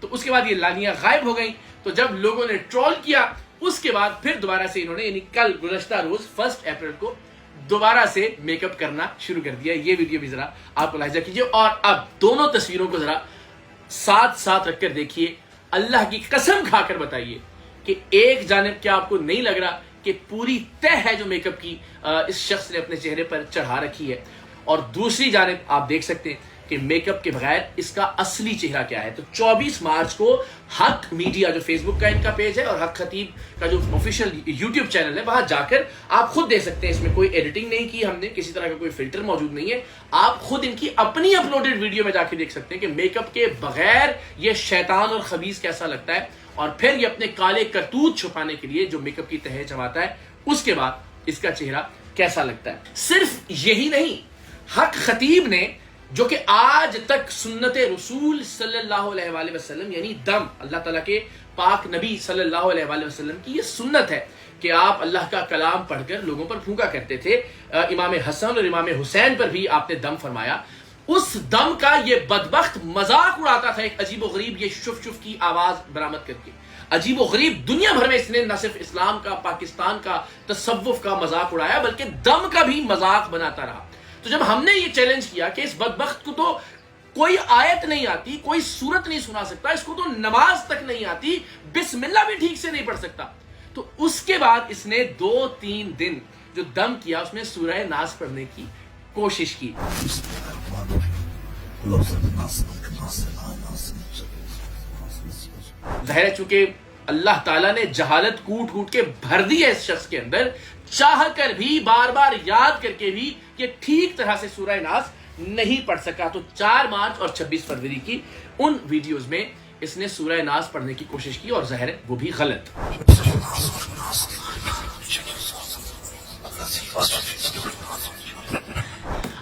تو اس کے بعد یہ لانیاں غائب ہو گئیں. تو جب لوگوں نے ٹرول کیا اس کے بعد پھر دوبارہ سے انہوں نے یعنی کل گزشتہ روز 1 اپریل کو دوبارہ سے میک اپ کرنا شروع کر دیا. یہ ویڈیو بھی ذرا آپ ملاحظہ کیجئے اور اب دونوں تصویروں کو ذرا ساتھ ساتھ رکھ کر دیکھیے. اللہ کی قسم کھا کر بتائیے کہ ایک جانب کیا آپ کو نہیں لگ رہا کہ پوری تہ ہے جو میک اپ کی اس شخص نے اپنے چہرے پر چڑھا رکھی ہے, اور دوسری جانب آپ دیکھ سکتے ہیں کہ میک اپ کے بغیر اس کا اصلی چہرہ کیا ہے. تو 24 مارچ کو حق میڈیا جو فیس بک کا ان کا پیج ہے اور حق خطیب کا جو آفیشیل یوٹیوب چینل ہے, وہاں جا کر آپ خود دیکھ سکتے ہیں. اس میں کوئی ایڈیٹنگ نہیں کی ہم نے, کسی طرح کا کوئی فلٹر موجود نہیں ہے. آپ خود ان کی اپنی اپلوڈڈ ویڈیو میں جا کے دیکھ سکتے ہیں کہ میک اپ کے بغیر یہ شیطان اور خبیث کیسا لگتا ہے, اور پھر یہ اپنے کالے کرتوت چھپانے کے لیے جو میک اپ کی تہ جماتا ہے اس کے بعد اس کا چہرہ کیسا لگتا ہے. صرف یہی نہیں, حق خطیب نے جو کہ آج تک سنت رسول صلی اللہ علیہ وآلہ وسلم یعنی دم, اللہ تعالیٰ کے پاک نبی صلی اللہ علیہ وآلہ وسلم کی یہ سنت ہے کہ آپ اللہ کا کلام پڑھ کر لوگوں پر پھونکا کرتے تھے. امام حسن اور امام حسین پر بھی آپ نے دم فرمایا. اس دم کا یہ بدبخت مذاق اڑاتا تھا, ایک عجیب و غریب یہ شف شف کی آواز برآمد کر کے. عجیب و غریب, دنیا بھر میں اس نے نہ صرف اسلام کا, پاکستان کا, تصوف کا مذاق اڑایا بلکہ دم کا بھی مذاق بناتا رہا. تو جب ہم نے یہ چیلنج کیا کہ اس بدبخت کو تو کوئی آیت نہیں آتی, کوئی سورت نہیں سنا سکتا, اس کو تو نماز تک نہیں آتی, بسم اللہ بھی ٹھیک سے نہیں پڑھ سکتا, تو اس کے بعد اس نے 2-3 دن جو دم کیا اس میں سورہ ناس پڑھنے کی کوشش کی. ظاہر ہے چونکہ اللہ تعالیٰ نے جہالت کوٹ کوٹ کے بھر دی ہے اس شخص کے اندر, چاہ کر بھی بار بار یاد کر کے بھی یہ ٹھیک طرح سے سورہ ناس نہیں پڑھ سکا. تو 4 مارچ اور 26 فروری کی ان ویڈیوز میں اس نے سورہ ناس پڑھنے کی کوشش کی اور ظاہر ہے وہ بھی غلط.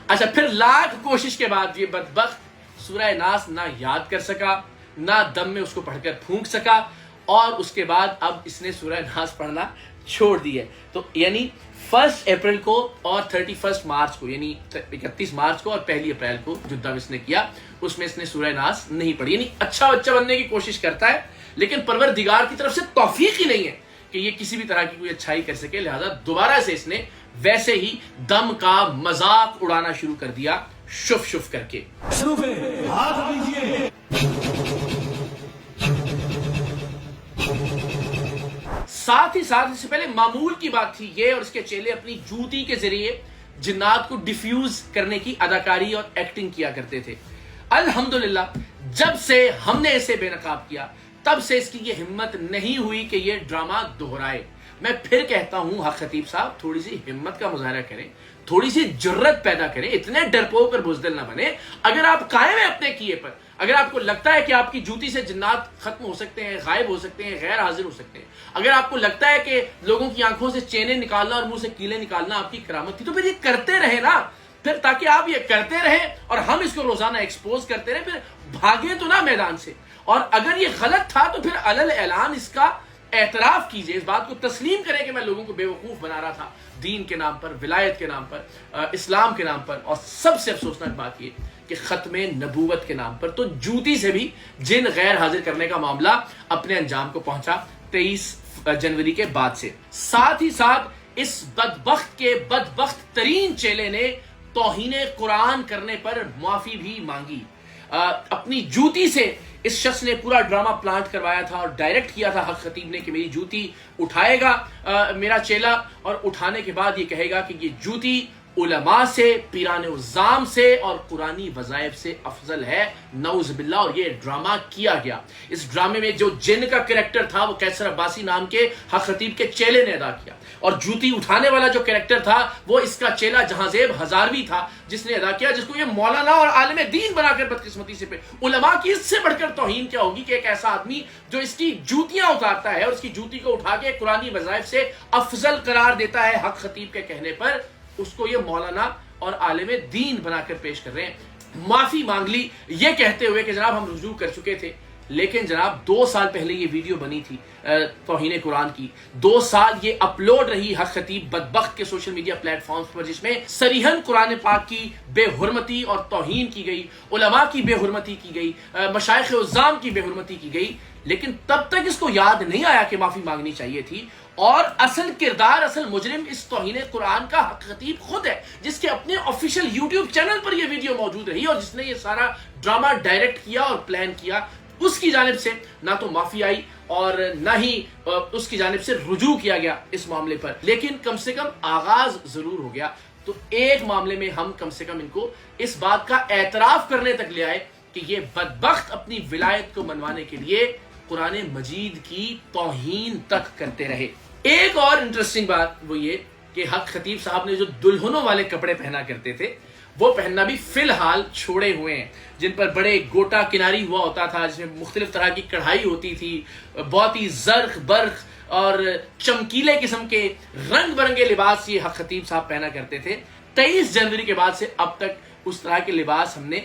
اچھا, پھر لاکھ کوشش کے بعد یہ بدبخت سورہ ناس نہ یاد کر سکا, نہ دم میں اس کو پڑھ کر پھونک سکا, اور اس کے بعد اب اس نے سورہ ناس پڑھنا چھوڑ دی ہے. تو یعنی 1 اپریل کو اور 31 مارچ کو یعنی 31 مارچ کو اور 1 اپریل کو جو دم اس نے کیا اس میں اس نے سورہ ناس نہیں پڑھی. یعنی اچھا بچہ بننے کی کوشش کرتا ہے لیکن پروردگار کی طرف سے توفیق ہی نہیں ہے کہ یہ کسی بھی طرح کی کوئی اچھائی کر سکے, لہذا دوبارہ سے اس نے ویسے ہی دم کا مذاق اڑانا شروع کر دیا شف شف کر کے. ساتھ ہی ساتھ اس سے پہلے معمول کی بات تھی یہ, اور اس کے چیلے اپنی جوتی کے ذریعے جنات کو ڈیفیوز کرنے کی اداکاری اور ایکٹنگ کیا کرتے تھے. الحمدللہ جب سے ہم نے اسے بے نقاب کیا تب سے اس کی یہ ہمت نہیں ہوئی کہ یہ ڈرامہ دہرائے. میں پھر کہتا ہوں حق خطیب صاحب تھوڑی سی ہمت کا مظاہرہ کریں, تھوڑی سی جرت پیدا کریں, اتنے ڈرپوک اور بزدل نہ بنے. اگر آپ قائم ہیں اپنے کیے پر, اگر آپ کو لگتا ہے کہ آپ کی جوتی سے جنات ختم ہو سکتے ہیں, غائب ہو سکتے ہیں, غیر حاضر ہو سکتے ہیں, اگر آپ کو لگتا ہے کہ لوگوں کی آنکھوں سے چینیں نکالنا اور منہ سے کیلیں نکالنا آپ کی کرامت تھی, تو پھر یہ کرتے رہے نا, پھر تاکہ آپ یہ کرتے رہیں اور ہم اس کو روزانہ ایکسپوز کرتے رہیں, پھر بھاگیں تو نہ میدان سے. اور اگر یہ غلط تھا تو پھر علل اعلان اس کا اعتراف کیجئے, اس بات کو تسلیم کریں کہ میں لوگوں کو بے وقوف بنا رہا تھا دین کے نام پر, ولایت کے نام پر, اسلام کے نام پر. اور سب سے افسوسناک بات یہ کہ ختم نبوت کے نام پر تو جوتی سے بھی جن غیر حاضر کرنے کا معاملہ اپنے انجام کو پہنچا 23 جنوری کے بعد سے. ساتھ ہی ساتھ اس بدبخت کے بدبخت ترین چیلے نے توہین قرآن کرنے پر معافی بھی مانگی. اپنی جوتی سے اس شخص نے پورا ڈرامہ پلانٹ کروایا تھا اور ڈائریکٹ کیا تھا حق خطیب نے کہ میری جوتی اٹھائے گا میرا چیلا, اور اٹھانے کے بعد یہ کہے گا کہ یہ جوتی علماء سے, پیران عظام سے اور قرآنی وظائف سے افضل ہے, نعوذ باللہ. اور یہ ڈرامہ کیا گیا. اس ڈرامے میں جو جن کا کریکٹر تھا وہ کیسر عباسی نام کے حق خطیب کے چیلے نے ادا کیا, اور جوتی اٹھانے والا جو کریکٹر تھا وہ اس کا چیلا جہانزیب ہزاروی تھا جس نے ادا کیا, جس کو یہ مولانا اور عالم دین بنا کر بدقسمتی سے علماء کی اس سے بڑھ کر توہین کیا ہوگی کہ ایک ایسا آدمی جو اس کی جوتیاں اتارتا ہے اور اس کی جوتی کو اٹھا کے قرآنی وظائف سے افضل قرار دیتا ہے حق خطیب کے کہنے پر, اس کو یہ مولانا اور عالم دین بنا کر پیش کر رہے ہیں. معافی مانگ لی یہ کہتے ہوئے کہ جناب ہم رجوع کر چکے تھے, لیکن جناب 2 سال پہلے یہ ویڈیو بنی تھی توہین قرآن کی، 2 سال یہ اپلوڈ رہی حق خطیب بدبخت کے سوشل میڈیا پلیٹ فارمز پر، جس میں صریحاً قرآن پاک کی بے حرمتی اور توہین کی گئی، علماء کی بے حرمتی کی گئی، مشائخ عظام کی بے حرمتی کی گئی، لیکن تب تک اس کو یاد نہیں آیا کہ معافی مانگنی چاہیے تھی۔ اور اصل کردار، اصل مجرم اس توہین قرآن کا حق خطیب خود ہے، جس کے اپنے آفیشیل یوٹیوب چینل پر یہ ویڈیو موجود رہی اور جس نے یہ سارا ڈرامہ ڈائریکٹ کیا اور پلان کیا۔ اس کی جانب سے نہ تو معافی آئی اور نہ ہی اس کی جانب سے رجوع کیا گیا اس معاملے پر، لیکن کم سے کم آغاز ضرور ہو گیا۔ تو ایک معاملے میں ہم کم سے کم ان کو اس بات کا اعتراف کرنے تک لے آئے کہ یہ بدبخت اپنی ولایت کو منوانے کے لیے قرآن مجید کی توہین تک کرتے رہے۔ ایک اور انٹرسٹنگ بات وہ یہ کہ حق خطیب صاحب نے جو دلہنوں والے کپڑے پہنا کرتے تھے وہ پہننا بھی فی الحال چھوڑے ہوئے ہیں، جن پر بڑے گوٹا کناری ہوا ہوتا تھا، جس میں مختلف طرح کی کڑھائی ہوتی تھی، بہت ہی زرق برق اور چمکیلے قسم کے رنگ برنگے لباس یہ حق خطیب صاحب پہنا کرتے تھے۔ 23 جنوری کے بعد سے اب تک اس طرح کے لباس ہم نے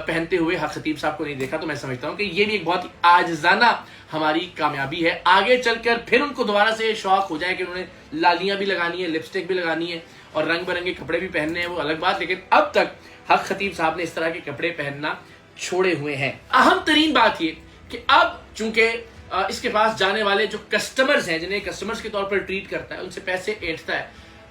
پہنتے ہوئے حق خطیب صاحب کو نہیں دیکھا، تو میں سمجھتا ہوں کہ یہ بھی ایک بہت ہی عاجزانہ ہماری کامیابی ہے۔ آگے چل کر پھر ان کو دوبارہ سے شوق ہو جائے کہ انہوں نے لالیاں بھی لگانی ہے، لپسٹک بھی لگانی ہے اور رنگ برنگے کپڑے بھی پہننے ہیں، وہ الگ بات، لیکن اب تک حق خطیب صاحب نے اس طرح کے کپڑے پہننا چھوڑے ہوئے ہیں۔ اہم ترین بات یہ کہ اب چونکہ اس کے پاس جانے والے جو کسٹمرز ہیں، جنہیں کسٹمرز کے طور پر ٹریٹ کرتا ہے، ان سے پیسے اینٹھتا ہے،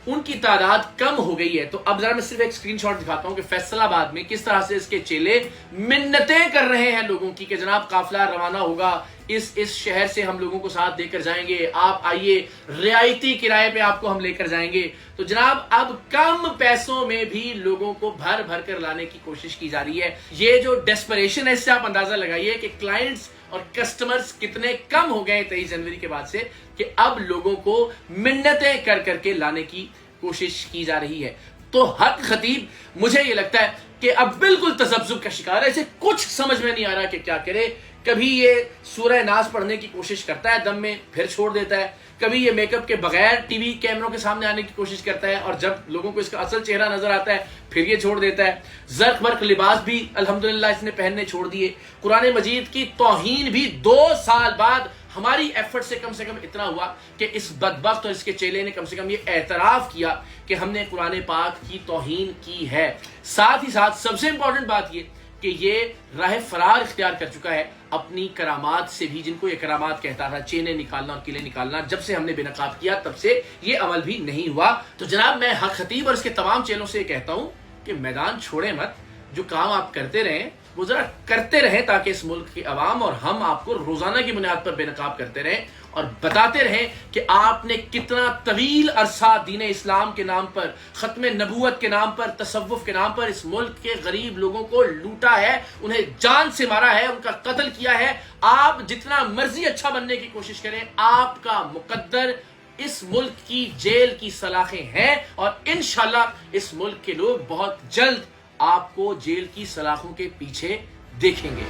ان کی تعداد کم ہو گئی ہے۔ تو اب ذرا میں صرف ایک اسکرین شاٹ دکھاتا ہوں کہ فیصل آباد میں کس طرح سے اس کے چیلے منتیں کر رہے ہیں لوگوں کی کہ جناب قافلہ روانہ ہوگا، اس شہر سے ہم لوگوں کو ساتھ دے کر جائیں گے، آپ آئیے، رعایتی کرائے پہ آپ کو ہم لے کر جائیں گے۔ تو جناب اب کم پیسوں میں بھی لوگوں کو بھر بھر کر لانے کی کوشش کی جا رہی ہے۔ یہ جو ڈیسپریشن ہے، اس سے آپ اندازہ لگائیے کہ کلائنٹس اور کسٹمرز کتنے کم ہو گئے 23 جنوری کے بعد سے کہ اب لوگوں کو منتیں کر کر کے لانے کی کوشش کی جا رہی ہے۔ تو حق خطیب مجھے یہ لگتا ہے کہ اب بالکل تذبذب کا شکار ہے، اسے کچھ سمجھ میں نہیں آ رہا کہ کیا کرے۔ کبھی یہ سورہ ناس پڑھنے کی کوشش کرتا ہے دم میں، پھر چھوڑ دیتا ہے، کبھی یہ میک اپ کے بغیر ٹی وی کیمروں کے سامنے آنے کی کوشش کرتا ہے، اور جب لوگوں کو اس کا اصل چہرہ نظر آتا ہے پھر یہ چھوڑ دیتا ہے۔ زرق برق لباس بھی الحمدللہ اس نے پہننے چھوڑ دیے۔ قرآن مجید کی توہین بھی 2 سال بعد ہماری ایفرٹ سے کم اتنا ہوا کہ اس بدبخت اور اس کے چیلے نے کم سے کم یہ اعتراف کیا کہ ہم نے قرآن پاک کی توہین کی ہے۔ ساتھ ہی ساتھ سب سے امپورٹنٹ بات یہ کہ یہ راہ فرار اختیار کر چکا ہے اپنی کرامات سے بھی، جن کو یہ کرامات کہتا تھا، چینیں نکالنا اور قلعے نکالنا۔ جب سے ہم نے بے نقاب کیا تب سے یہ عمل بھی نہیں ہوا۔ تو جناب میں حق خطیب اور اس کے تمام چیلوں سے یہ کہتا ہوں کہ میدان چھوڑیں مت، جو کام آپ کرتے رہیں وہ ذرا کرتے رہیں تاکہ اس ملک کی عوام اور ہم آپ کو روزانہ کی بنیاد پر بے نقاب کرتے رہیں اور بتاتے رہیں کہ آپ نے کتنا طویل عرصہ دین اسلام کے نام پر، ختم نبوت کے نام پر، تصوف کے نام پر اس ملک کے غریب لوگوں کو لوٹا ہے، انہیں جان سے مارا ہے، ان کا قتل کیا ہے۔ آپ جتنا مرضی اچھا بننے کی کوشش کریں، آپ کا مقدر اس ملک کی جیل کی سلاخیں ہیں، اور انشاءاللہ اس ملک کے لوگ بہت جلد آپ کو جیل کی سلاخوں کے پیچھے دیکھیں گے۔